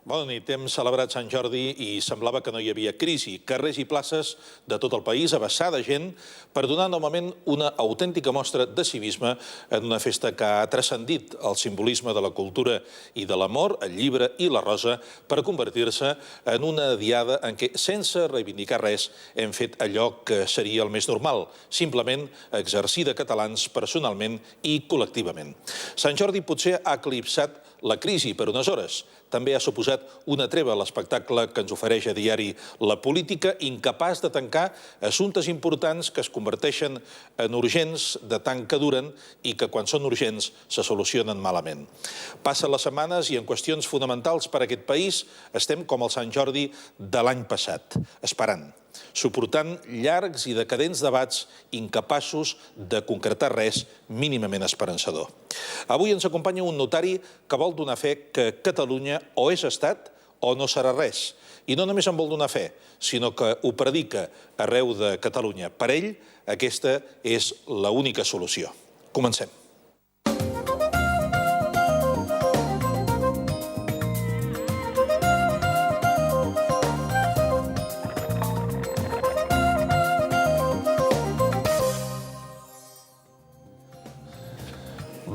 Bona nit. Hem celebrat Sant Jordi i semblava que no hi havia crisi. Carrers i places de tot el país a vessar de gent per donar novament una autèntica mostra de civisme en una festa que ha transcendit el simbolisme de la cultura i de l'amor, el llibre i la rosa, per convertir-se en una diada en què, sense reivindicar res, hem fet allò que seria el més normal, simplement exercir de catalans personalment i col·lectivament. Sant Jordi potser ha eclipsat la crisi per unes hores. També ha suposat una treva a l'espectacle que ens ofereix a diari la política, incapaç de tancar assumptes importants que es converteixen en urgents de tant que duren i que quan són urgents se solucionen malament. Passen les setmanes i en qüestions fonamentals per a aquest país estem com el Sant Jordi de l'any passat, esperant, suportant llargs i decadents debats incapaços de concretar res mínimament esperançador. Avui ens acompanya un notari que vol donar fe que Catalunya o és estat o no serà res. I no només en vol donar fe, sinó que ho predica arreu de Catalunya. Per ell, aquesta és l'única solució. Comencem.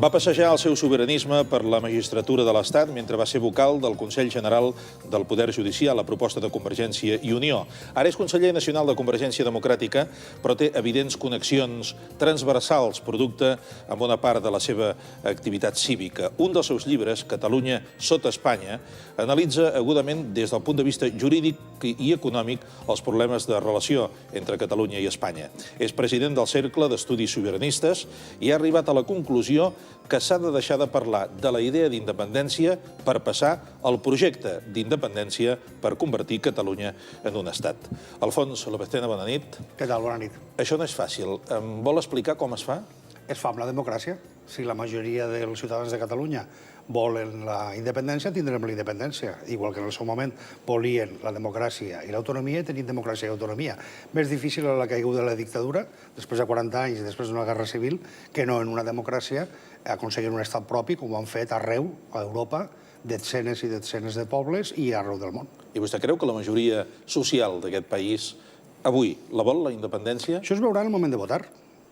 Va passejar el seu sobiranisme per la magistratura de l'Estat mentre va ser vocal del Consell General del Poder Judicial a proposta de Convergència i Unió. Ara és conseller nacional de Convergència Democràtica, però té evidents connexions transversals, producte en bona part de la seva activitat cívica. Un dels seus llibres, Catalunya sota Espanya, analitza agudament des del punt de vista jurídic i econòmic els problemes de relació entre Catalunya i Espanya. És president del Cercle d'Estudis Sobiranistes i ha arribat a la conclusió que s'ha de deixar de parlar de la idea d'independència per passar al projecte d'independència per convertir Catalunya en un estat. Alfons Lopeztena, bona nit. Què tal? Bona nit. Això no és fàcil. Em vol explicar com es fa? Es fa amb la democràcia. Si la majoria dels ciutadans de Catalunya volen la independència, tindrem la independència. Igual que en el seu moment volien la democràcia i l'autonomia, tenim democràcia i autonomia. Més difícil a la caiguda de la dictadura, després de 40 anys i després d'una guerra civil, que no en una democràcia aconseguir un estat propi, com ho han fet arreu, a Europa, desenes i desenes de pobles i arreu del món. I vostè creu que la majoria social d'aquest país avui la vol, la independència? Això es veurà en el moment de votar.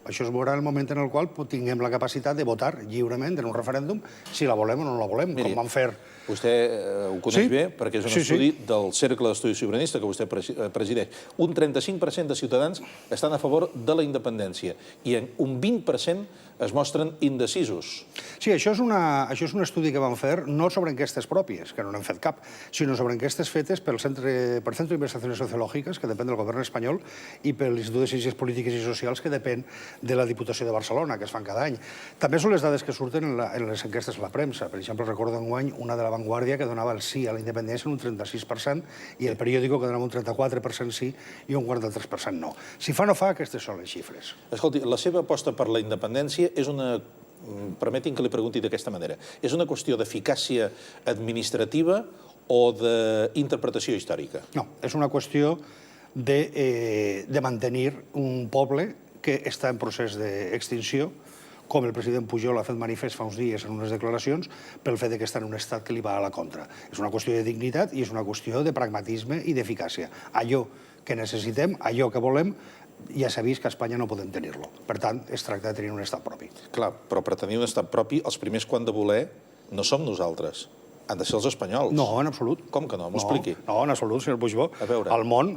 Això es veurà en el moment en el qual tinguem la capacitat de votar lliurement en un referèndum si la volem o no la volem, com van fer... Vostè ho coneix bé, perquè és un estudi del Cercle d'Estudis Sobiranistes que vostè presideix. Un 35% de ciutadans estan a favor de la independència i un 20% es mostren indecisos. Sí, això és un estudi que van fer no sobre enquestes pròpies, que no n'hem fet cap, sinó sobre enquestes fetes pel Centro d'Investigacions Sociològiques, que depèn del govern espanyol, i per l'Institut de Ciències Polítiques i Socials, que depèn de la Diputació de Barcelona, que es fan cada any. També són les dades que surten en les enquestes a la premsa. Per exemple, recordo enguany una de La Vanguardia que donava el sí a la independència en un 36% i el periòdico que donava un 34% sí i un 43% no. Si fa o no fa, aquestes són les xifres. Escolti, la seva aposta per la independència és una... Permetin que li pregunti d'aquesta manera. És una qüestió d'eficàcia administrativa o d'interpretació històrica? No, és una qüestió de mantenir un poble que està en procés d'extinció, com el president Pujol ha fet manifest fa uns dies en unes declaracions, pel fet que està en un estat que li va a la contra. És una qüestió de dignitat i és una qüestió de pragmatisme i d'eficàcia. Allò que necessitem, allò que volem, ja s'ha vist que a Espanya no podem tenir-lo. Per tant, es tracta de tenir un estat propi. Clar, però per tenir un estat propi, els primers que han de voler no som nosaltres. Han de ser els espanyols. No, en absolut. Com que no? M'ho expliqui. No, en absolut, senyor Puigdemont. A veure. Al món,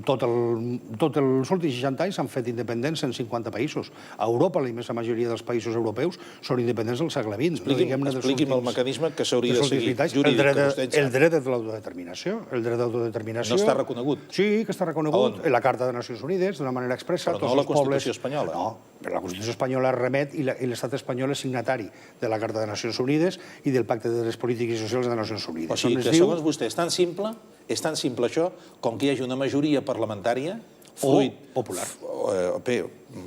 tots els últims 60 anys s'han fet independents en 50 països. A Europa, la immensa majoria dels països europeus són independents del segle XX. Expliqui'm el mecanisme que s'hauria de seguir jurídic. El dret de l'autodeterminació. El dret d'autodeterminació... No està reconegut? Sí, que està reconegut en la Carta de Nacions Unides, d'una manera expressa. Però no a la Constitució espanyola. No, però la Constitució espanyola remet i l'estat espanyol és signatari de la Carta de Nacions Unides i del Pacte de Drets Polítics i Socials de Nacions Unides. O sigui que, segons vostè, és tan simple això com que hi hagi una majoria parlamentària o popular,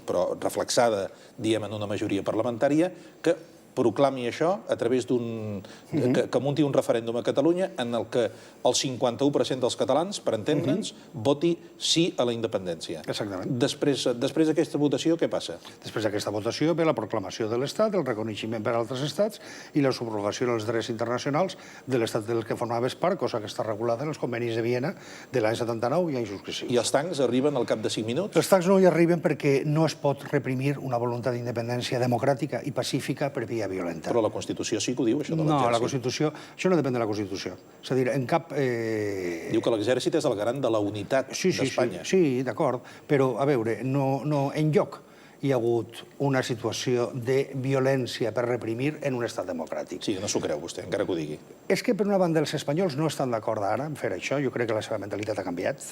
però reflexada, diem, en una majoria parlamentària, que proclami això a través d'un... que munti un referèndum a Catalunya en el que el 51% dels catalans, per entendre'ns, voti sí a la independència. Exactament. Després d'aquesta votació, què passa? Després d'aquesta votació ve la proclamació de l'Estat, el reconeixement per altres estats i la subrogació dels drets internacionals de l'Estat del que formaves part, cosa que està regulada en els convenis de Viena de l'any 79 i anys successius. I els tancs arriben al cap de 5 minuts? Els tancs no hi arriben perquè no es pot reprimir una voluntat d'independència democràtica i pacífica per via violenta. Però la Constitució sí que ho diu, això de l'exèrcit. No, la Constitució... Això no depèn de la Constitució. És a dir, en cap... Diu que l'exèrcit és el garant de la unitat d'Espanya. Sí, d'acord, però, a veure, enlloc hi ha hagut una situació de violència per reprimir en un estat democràtic. Sí, no s'ho creu vostè, encara que ho digui. És que, per una banda, els espanyols no estan d'acord ara en fer això. Jo crec que la seva mentalitat ha canviat.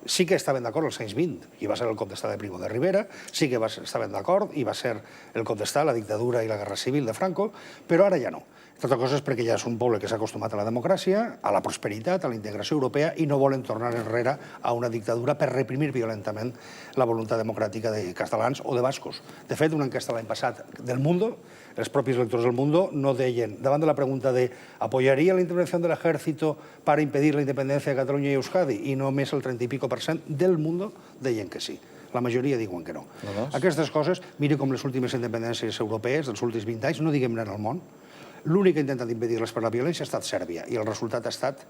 Sí que estaven d'acord als anys 20, i va ser el cop d'estat de Primo de Rivera, sí que estaven d'acord, i va ser el cop d'estat, la dictadura i la guerra civil de Franco, però ara ja no. Entre altres coses perquè ja és un poble que s'ha acostumat a la democràcia, a la prosperitat, a la integració europea, i no volen tornar enrere a una dictadura per reprimir violentament la voluntat democràtica de catalans o de bascos. De fet, una enquesta l'any passat del Mundo, els propis lectors del Mundo no deien, davant de la pregunta de ¿apoyaría la intervención del ejército para impedir la independencia de Cataluña y Euskadi? I només el 30 i pico % del Mundo deien que sí. La majoria diuen que no. Aquestes coses, mire com les últimes independències europees dels últims 20 anys, no diguem-ne en el món, l'únic que ha intentat impedir-les per la violència ha estat Sèrbia, i el resultat ha estat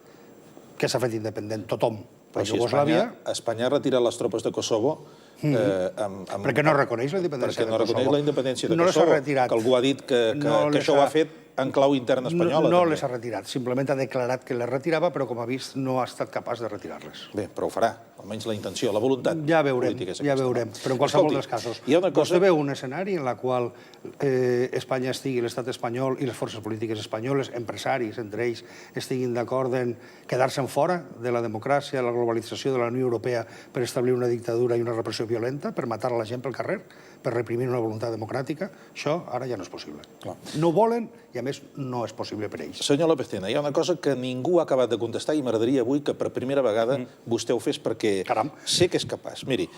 que s'ha fet independent tothom. Però si Espanya ha retirat les tropes de Kosovo... Perquè no reconeix la independència de Kosovo. Perquè no reconeix la independència de Kosovo, que algú ha dit que això ho ha fet en clau interna espanyola. No les ha retirat, simplement ha declarat que les retirava, però com ha vist no ha estat capaç de retirar-les. Bé, però ho farà, almenys la intenció, la voluntat política és aquesta. Ja veurem, però en qualsevol dels casos. Vostè veu un escenari en el qual Espanya estigui, l'estat espanyol i les forces polítiques espanyoles, empresaris, entre ells, estiguin d'acord en quedar-se'n fora de la democràcia, de la globalització de la Unió Europea per establir una dictadura i una repressió violenta, per matar la gent pel carrer, per reprimir una voluntat democràtica, això ara ja no és possible. No volen i, a més, no és possible per ells. Senyor López Tena, hi ha una cosa que ningú ha acabat de contestar i m'agradaria avui que per primera vegada vostè ho fes perquè sé que és capaç. Miri,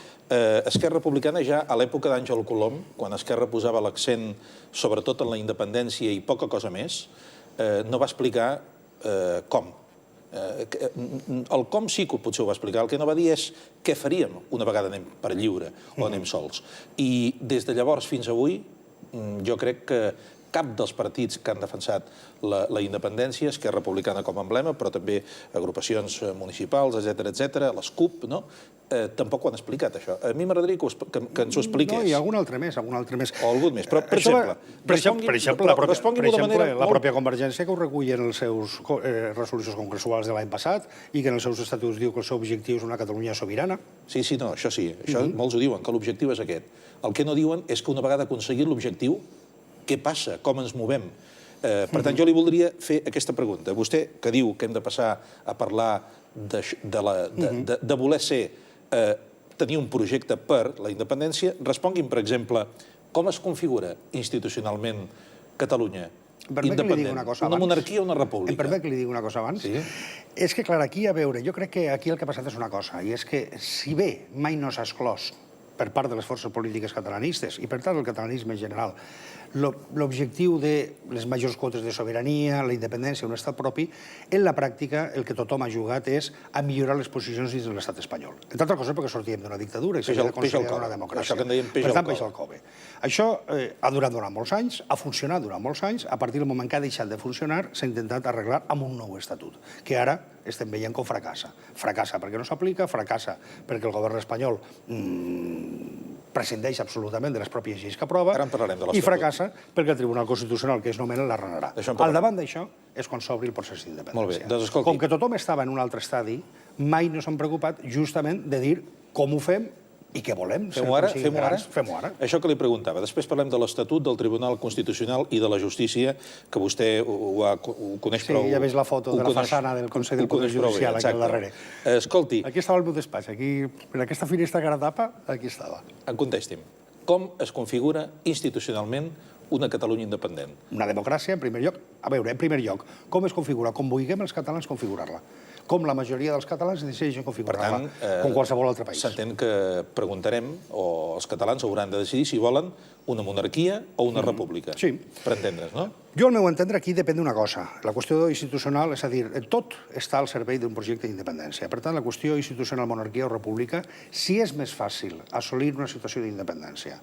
Esquerra Republicana ja a l'època d'Àngel Colom, quan Esquerra posava l'accent sobretot en la independència i poca cosa més, no va explicar com. El com sí que potser ho va explicar, el que no va dir és què faríem una vegada anem per lliure o anem sols. I des de llavors fins avui jo crec que cap dels partits que han defensat la independència, Esquerra Republicana com a emblema, però també agrupacions municipals, etc., les CUP, tampoc ho han explicat, això. A mi m'agradaria que ens ho expliqués. No, i algun altre més. O algun més. Però, per exemple, la pròpia Convergència, que ho recull en les seus resolucions congressuals de l'any passat i que en els seus estatuts diu que el seu objectiu és una Catalunya sobirana. Sí, no, això sí. Això molts ho diuen, que l'objectiu és aquest. El que no diuen és que una vegada aconseguit l'objectiu, què passa? Com ens movem? Per tant, jo li voldria fer aquesta pregunta. Vostè, que diu que hem de passar a parlar de voler tenir un projecte per la independència, respongui'm, per exemple, com es configura institucionalment Catalunya independent? Una monarquia o una república? Em permet que li digui una cosa abans? Sí. És que, clar, aquí, a veure, jo crec que aquí el que ha passat és una cosa, i és que, si bé mai no s'ha exclòs per part de les forces polítiques catalanistes i per tant del catalanisme en general, l'objectiu de les majors quotes de sobirania, la independència, un estat propi, en la pràctica el que tothom ha jugat és a millorar les posicions dins de l'estat espanyol. Entre altres coses perquè sortíem d'una dictadura i s'havia de consolidar una democràcia. Això que en dèiem peix al cove. Això ha durat durant molts anys, ha funcionat durant molts anys, a partir del moment que ha deixat de funcionar s'ha intentat arreglar amb un nou estatut, que ara estem veient com fracassa. Fracassa perquè no s'aplica, fracassa perquè el govern espanyol prescindeix absolutament de les pròpies lleis que aprova i fracassa perquè el Tribunal Constitucional, que es nomena, la renarà. Al davant d'això és quan s'obri el procés d'independència. Com que tothom estava en un altre estadi, mai no s'han preocupat justament de dir com ho fem i què volem. Fem-ho ara? Fem-ho ara. Això que li preguntava. Després parlem de l'Estatut, del Tribunal Constitucional i de la Justícia, que vostè ho coneix prou. Sí, ja veig la foto de la façana del Consell del Poder Judicial aquí al darrere. Escolti... Aquí estava el meu despatx, aquí, en aquesta finestra que ara tapa, aquí estava. Contesti'm. Com es configura institucionalment una Catalunya independent? Una democràcia, en primer lloc. A veure, en primer lloc, com es configura? Com vulguem els catalans configurar-la. com la majoria dels catalans decideixen configurar-la, Per tant, com qualsevol altre país. S'entén que preguntarem, o els catalans hauran de decidir si volen una monarquia o una república. Sí. Per entendre's, no? Jo, al meu entendre, aquí depèn d'una cosa. La qüestió institucional, és a dir, tot està al servei d'un projecte d'independència. Per tant, la qüestió institucional, monarquia o república, si és més fàcil assolir una situació d'independència,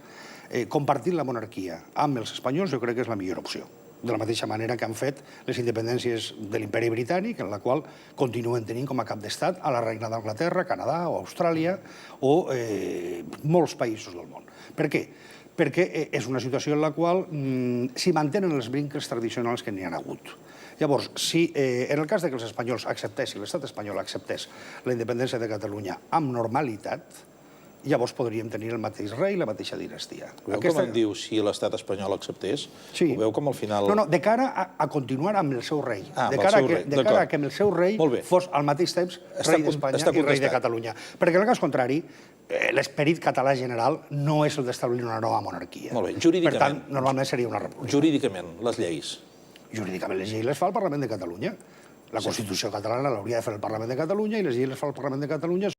compartint la monarquia amb els espanyols, jo crec que és la millor opció. De la mateixa manera que han fet les independències de l'imperi britànic, en la qual continuen tenint com a cap d'estat a la reina d'Anglaterra, Canadà o Austràlia o molts països del món. Per què? Perquè és una situació en la qual s'hi mantenen els vincles tradicionals que n'hi ha hagut. Llavors, si en el cas que els espanyols acceptessin, l'estat espanyol acceptés la independència de Catalunya amb normalitat, llavors podríem tenir el mateix rei i la mateixa dinastia. Veu com em diu si l'estat espanyol acceptés? Sí. Ho veu com al final... No, de cara a continuar amb el seu rei. Amb el seu rei, De cara a que el seu rei fos al mateix temps rei d'Espanya i rei de Catalunya. Perquè en el cas contrari, l'esperit català general no és el d'establir una nova monarquia. Molt bé, jurídicament. Per tant, normalment seria una república. Jurídicament, les lleis. Jurídicament, les lleis les fa el Parlament de Catalunya. La Constitució catalana l'hauria de fer el Parlament de Catalunya i les lleis les fa el Parlament de Catalunya.